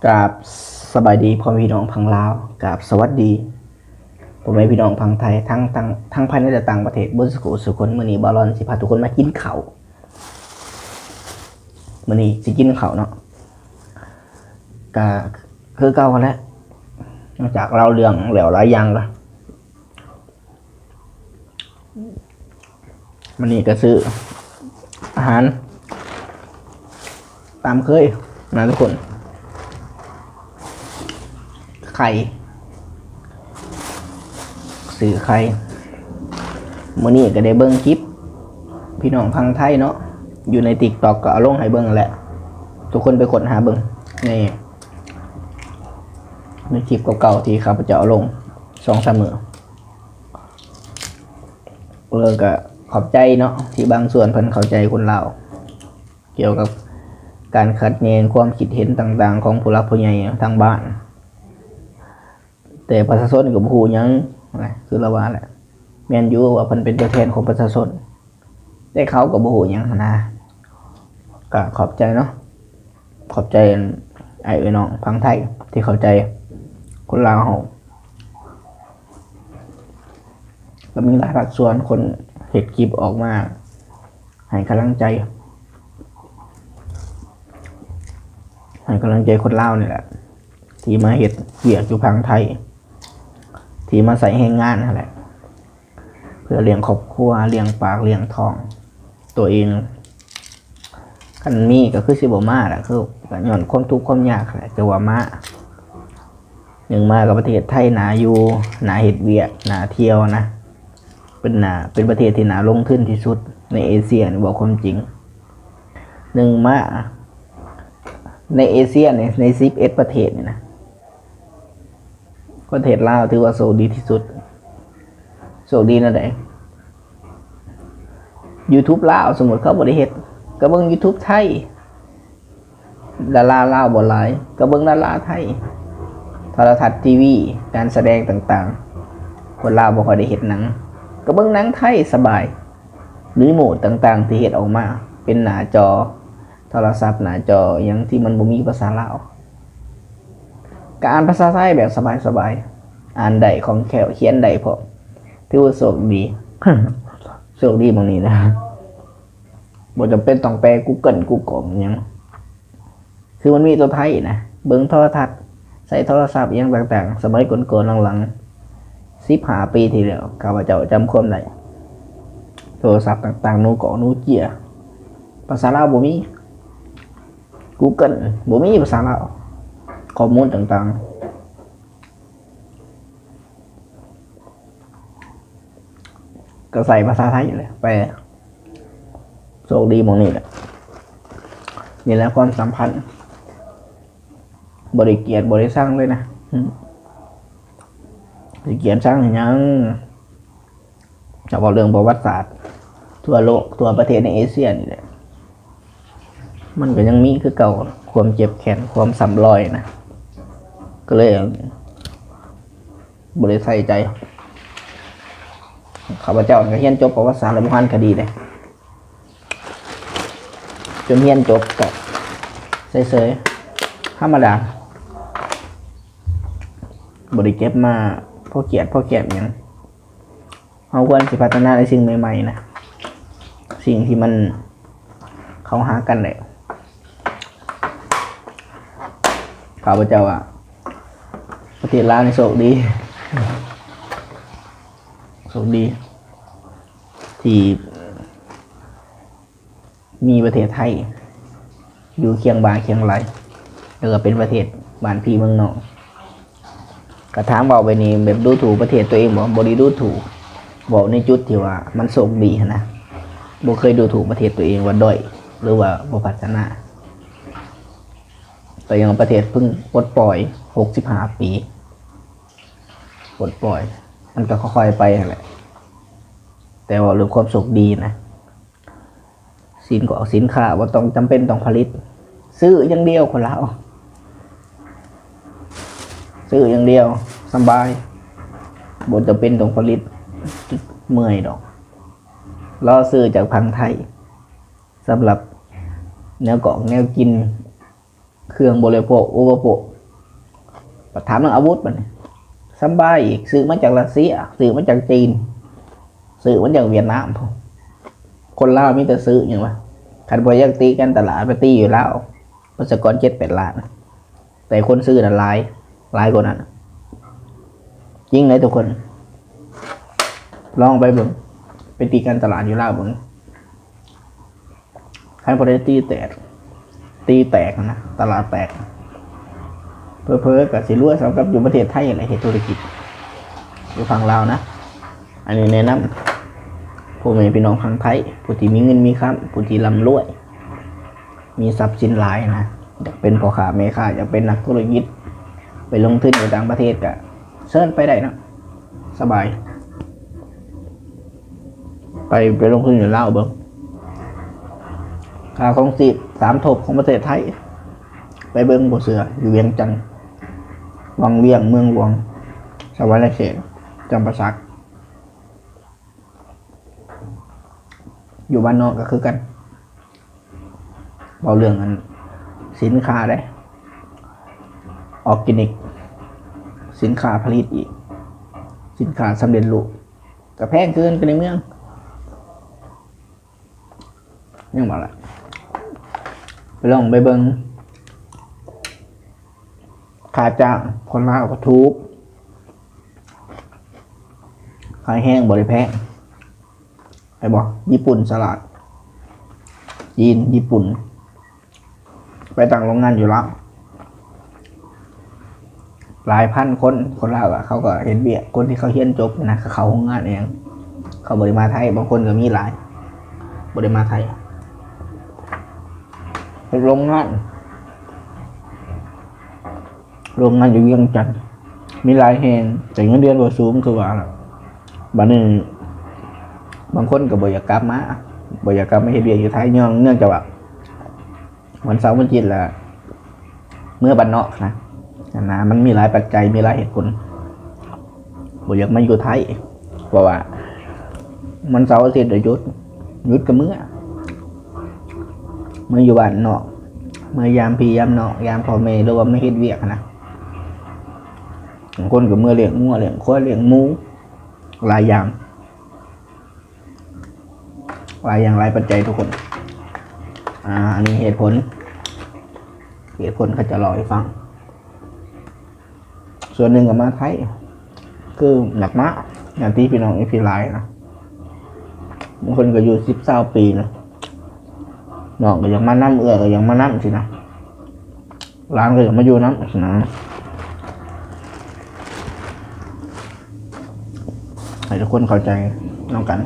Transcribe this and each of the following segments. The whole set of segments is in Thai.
กราบสบายดีพ่อพี่น้องพังลาวกราบสวัสดีพ่อแม่พี่น้องพังไทยทั้งภายในและต่างประเทศบนสกุลสุคนมื้อนี้บอลอนสิพาทุกคนมากินข้าวมื้อนี้สิกินข้าวเนาะก็คือเก่ากันแล้วนอกจากเราเรื่องแล้วหลายอย่างละมื้อนี้ก็ซื้ออาหารตามเคยนะทุกคนไข่สื่อไข่มื้อนี้ก็ได้เบิ่งคลิปพี่น้องพังไทยเนาะอยู่ใน TikTok ก็เอาลงให้เบิ่งแหละทุกคนไปค้นหาเบิ่งในคลิปเก่าๆที่ข้าพเจ้าเอาลง2-3 มื้อก็ขอบใจเนาะที่บางส่วนเพิ่นเข้าใจคนลาวเกี่ยวกับการขัดแย้งความคิดเห็นต่างๆของผู้หลักผู้ใหญ่ทางบ้านแต่ประชาชนก็บ่ฮู้หยังคือละว่าแหละแม่นอยู่ว่าเพิ่นเป็นตัวแทนของประชาชนแต่เขาก็บ่ฮู้หยังนะก็ขอบใจเนาะขอบใจไอ้น้องพังไทยที่เข้าใจคนลาวเฮาก็มีหลายภาคส่วนคนเฮ็ดคลิปออกมาให้กำลังใจคนลาวนี่แหละที่มาเฮ็ดเวียกอยู่พังไทยที่มาใส่แรงงานนั่นแหละเพื่อเลี้ยงครอบครัวเลี้ยงปากเลี้ยงท้องตัวเองคันมีก็คือสิบ่มาแหละคือก็ย้อนความทุกข์ความยากแหละแต่ว่ามาหนึ่งมากับประเทศไทยหนาอยู่หนาเฮ็ดเวียกหนาเที่ยวนะเป็นประเทศที่หนาลงทุนที่สุดในเอเชียบอกความจริงหนึ่งมาในเอเชียใน11ประเทศนี่นะประเทศลาวถือว่าโชคดีที่สุดโชคดีนั่นแหละ YouTube ลาวสมมุติเขาบ่ได้เฮ็ดก็เบิ่ง YouTube ไทยดาราลาวบ่หลายก็เบิ่งดาราไทยโทรทัศน์ทีวีการแสดงต่างๆคนลาวบ่ค่อยได้เฮ็ดหนังก็เบิ่งหนังไทยสบายรีโมทต่างๆที่เฮ็ดออกมาเป็นหน้าจอโทรศัพท์หน้าจอหยังที่มันบ่มีภาษาลาวก็อ่านภาษาไทยแบบสบายๆอ่านได้ของแขวเขียนได้พอถือว่าโชคดี โชคดีบางนี้นะบ่จำเป็นต้องแปล Google หยังคือมันมีตัวไทยนะเบิ่งโทรทัศน์ใส่โทรศัพท์หยังต่างๆสมัยก่อนๆหลังๆ15 ปีที่แล้วข้าพเจ้าจำความได้โทรศัพท์ต่างๆโนเกียภาษาลาวบ่มี Google บ่มีภาษาลาวข้อมูลต่างๆก็ใส่ภาษาไทยอยู่เลยไปโชคดีมองนี่แหละนี่แหละความสัมพันธ์บริเกียรติบริสร้างเลยนะบริเกียรติสร้างยังจะบอกเรื่องประวัติศาสตร์ทั่วโลกทั่วประเทศในเอเชียนี่แหละมันก็ยังมีคือเก่าความเจ็บแขนความสำรอยนะก็เลยบริใส่ใจข้าพเจ้าก็เรียนจบประวัติศาสตร์และโบราณคดีเลยจนเรียนจบก็เฉยๆธรรมดาบริเก็บมาพ่อเกียรติอย่างเอาควรสิพัฒนาในสิ่งใหม่ๆนะสิ่งที่มันเขาหากันเลยข้าพเจ้าประเทศลาวนี่โชคดีที่มีประเทศไทยอยู่เคียงบ่าเคียงไหลแล้วก็เป็นประเทศบ้านพี่เมืองนอกกระถางบอกไปนี่แบบดูถูกประเทศตัวเองบอกได้ดูถูกบอกในจุดที่ว่ามันโชคดีนะบ่เคยดูถูกประเทศตัวเองว่าด้อยหรือว่าบ่พัฒนาแต่ยังประเทศเพิ่งปลดปล่อย65 ปีปลดปล่อยมันก็ค่อยๆไปแหละแต่ว่าเรื่องความสุขดีนะสินค้าว่าต้องจำเป็นต้องผลิตซื้ออย่างเดียวคนเราซื้ออย่างเดียวสบายบ่จำเป็นต้องผลิตเมื่อยดอกรอซื้อจากพังไทยสำหรับแนวเกาะแนวกิน เครื่องบริโภคอุปโภคปัญหาเรื่องอาวุธมันซัมบายอีกซื้อมาจากรัสเซียซื้อมาจากจีนซื้อมาจากเวียดนามคนลาวมีแต่ซื้ออย่างวะคันบริยักตีกันตลาดไปตีอยู่แล้วประชากร7-8 ล้านแต่คนซื้อน่ะหลายกว่านั้นจริงเลยทุกคนลองไปเบิ่งไปตีกันตลาดอยู่แล้วเบิ่งคันบริยักตีแตกนะตลาดแตกเพ้อกับสิรั่วสำหรับอยู่ประเทศไทยอะไรเหตุธุรกิจอยู่ฝั่งลาวนะอันนี้แนะนำผู้แม่พี่น้องฝั่งไทยผู้ที่มีเงินมีคำผู้ที่ร่ำรวยมีทรัพย์สินหลายนะอยากเป็นพ่อค้าแม่ค้าอยากเป็นนักธุรกิจไปลงทุนอยู่ต่างประเทศก็เชิญไปได้นะสบายไปลงทุนอยู่ลาวเบิ่งค่าของสิบ3 ทบของประเทศไทยไปเบิ่งบ่เสืออยู่เวียงจันทน์วังเวียงเมืองหลวงสวรรค์เขตจำปาสักอยู่บ้านนอกก็คือกันเอาเรื่องอันสินค้าได้ออร์แกนิกสินค้าผลิตอีกสินค้าสำเร็จรูปก็แพงเกินในเมืองยังบอกละไปลองไปเบิ่งค่าจ้างคนลาวก็ถูกขายแห้งบริแพงไปบอกญี่ปุ่นสลัดจีนญี่ปุ่นไปต่างโรงงานอยู่แล้วหลายพันคนลาวอะเขาก็เห็นเบี้ยคนที่เขาเรียนจบนะเขาโรงงานเองเขาบริมาไทยบางคนก็มีหลายบริมาไทยไปโรงงานอยู่เวียงจันทน์มีหลายแห่งแต่เงินเดือนบ่สูงคือว่าบัดนี้บางคนก็บ่อยากกลับมาเฮ็ดเวียกอยู่ไทยเนื่องจากว่าวันเสาร์วันอาทิตย์ละเมื่อบ้านนอกนะมันมีหลายปัจจัยมีหลายเหตุผลบ่อยากมาอยู่ไทยเพราะว่ามันเสาร์อาทิตย์หยุดกับเมื่ออยู่บ้านนอกเมื่อยามพี่ยามนอกยามพ่อแม่หรือว่าไม่เฮ็ดเวียกนะบางคนก็เมื่อเลี้ยงงัวเลี้ยงควายเลี้ยงหมูหลายอย่างหลายปัจจัยทุกคนอันนี้เหตุผลเขาจะเล่าให้ฟังส่วนหนึ่งกับมาไทยคือหนักมากอย่างที่พี่น้องพี่ไลน์นะบางคนก็อยู่10-20 ปีนะน้องก็ยังมานั่งก็ยังมานั่งสินะร้านก็ยังมาอยู่นั่งสินะให้ทุกคนเข้าใจน้องกัน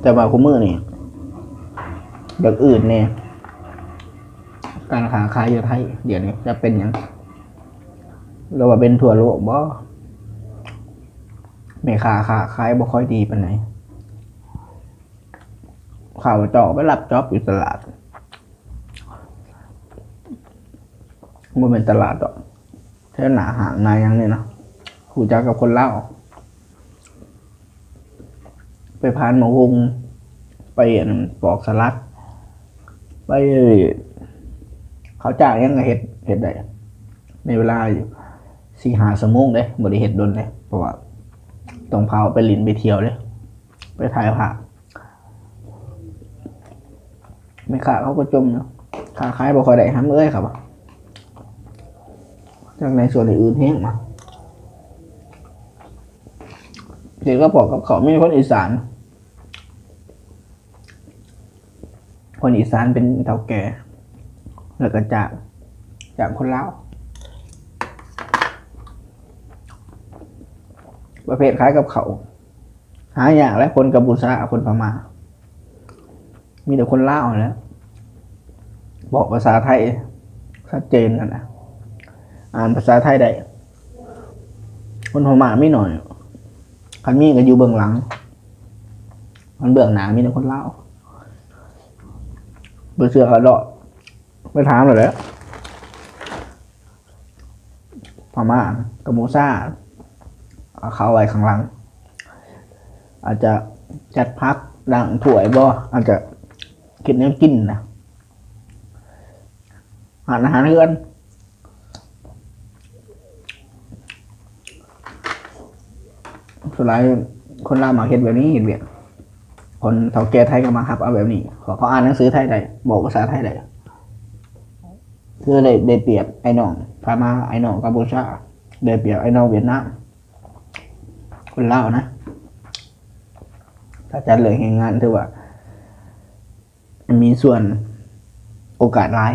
แต่ว่าคู่มือนี่อย่างอื่นเนี่ยการค้าขายอยู่ไทยเดี๋ยวนี้จะเป็นอย่างเราว่าเป็นทั่วโลกบ่ไม่ค้าขายบ่ค่อยดีปานไหนข่าวเจาะไปรับจ็อบอยู่ตลาดมันเป็นตลาดดอกแค่หนาห่างนายยังเนี่ยนะคู่จักกับคนเล่าไปพานหมูหุงไปปอกสลัดไปเขาจ้างยังไงเห็ดได้ในเวลา4-5 ชั่วโมงเด้บ่ได้เห็ดโดนเลยเพราะว่าต้องพาไปลินไปเที่ยวเลยไปถ่ายภาพไม่ขาเขาก็จมเนาะขาขายบ่ค่อยได้ห้ามครับจากในส่วนอื่นแห้งมาเด็กก็บอกกับเขาไม่คนอีสานเป็นเฒ่าแก่แล้วก็จากคนลาวประเภทคล้ายกับเขาหาอย่างและคนกัมพูชาคนพม่ามีแต่คนลาวแล้วบอกภาษาไทยชัดเจนกันนะอ่านภาษาไทยได้คนพม่าไม่หน่อยคันมีก็อยู่เบื้องหลังมันเบื้องหน้ามีแต่คนลาวเบื่อเสือเขาดอกไปถามเลยแล้วพม่ากัมพูชาเขาไว้ข้างหลังอาจจะจัดพักดังถ่วยบ่อาจจะ กินเนื้อกินนะอาหารเรือนสุดท้ายคนลาวมาเห็นแบบนี้เห็นเบียดคนเฒ่าแก่ไทยก็มาหับเอาแบบนี้เขาอ่านหนังสือไทยได้บอกภาษาไทยได้คือได้เปรียบไอ้น้องพามาไอ้น้องกัมพูชาได้เปรียบไอ้น้องเวียดนามคนลาวนะถ้าจัดเลยงานถือว่ามีส่วนโอกาสร้าย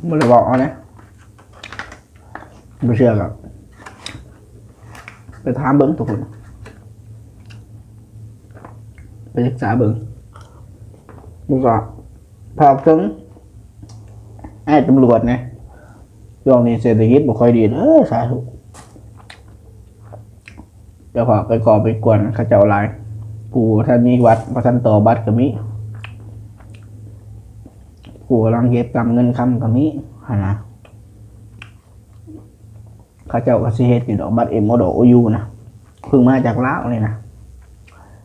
ไม่ได้บอกนะไม่เชื่อกับไปถามเบิ้งทุกคนไปศึกษาเบิ้งดูก่อนพอถึงไอ้ตำรวจเนี่ยช่วงนี้เศรษฐกิจไม่ค่อยดีสาธุเดี๋ยวพอไปก่อไปกวนข้าเจ้าลายกูท่านมีวัดพระท่านต่อบัตรกับมิกูกำลังเก็บกำเงินคำกับมินะข้าเจ้าก็สิเฮ็ดอยู่ดอกบัตรเอ็มโมโดโอยูนะเพิ่งมาจากลาวเลยนะ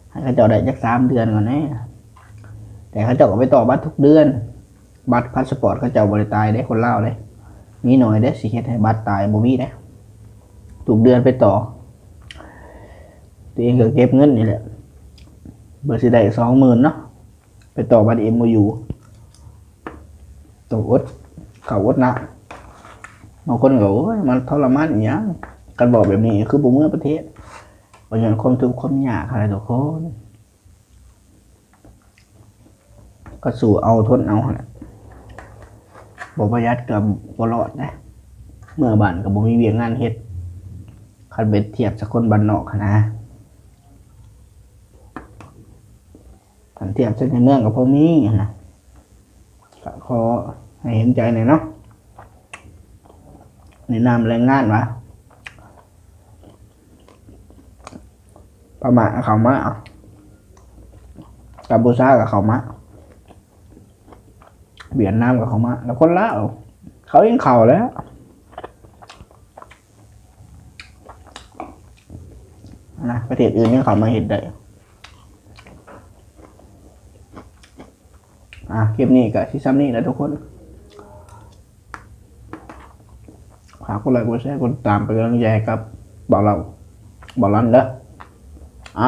ให้ข้าเจ้าได้จัก3 เดือนก่อนแน่แต่ข้าเจ้าก็ไปต่อบัตรทุกเดือนบัตรพาสปอร์ตข้าเจ้าบริตายได้คนลาวเลยมีหน่อยได้สิเฮ็ดให้บัตรตายบ่มีได้ทุกเดือนไปต่อตัวเองก็เก็บเงินนี่แหละเบอร์สิได้20,000เนาะไปต่อบัตรเอ็มโอยูตัวอดเขาอดนะบางคนก็โอ้ยมันทรมานอย่างนี้กันบอกแบบนี้คือบุเมื่อประเทศบางอย่างความทุกข์ความยากอะไรทุกคนก็สู่เอาทนเอาแหละบ่ประหยัดกับบ่รอดนะเมื่อบ้านกับบ่มีเวียงงานเฮ็ดคันเบ็ดเทียบสักคนบ้านนอกนะคันเทียบสักในเมืองกับพ่อมีนะก็ขอให้เห็นใจหน่อยเนาะในนามแรงงานวะประมาณเขามากัมพูชากับเขามาเวียดนามกับเขามาแล้วคนลาวเขายังเข่าแล้วนะประเทศอื่นยังเขามาเห็นได้คลิปนี้กับที่ซ้ำนี่นะทุกคนฝากกดไลค์กดแชร์กดตามไปกำลังใจครับบอกเราเด้อ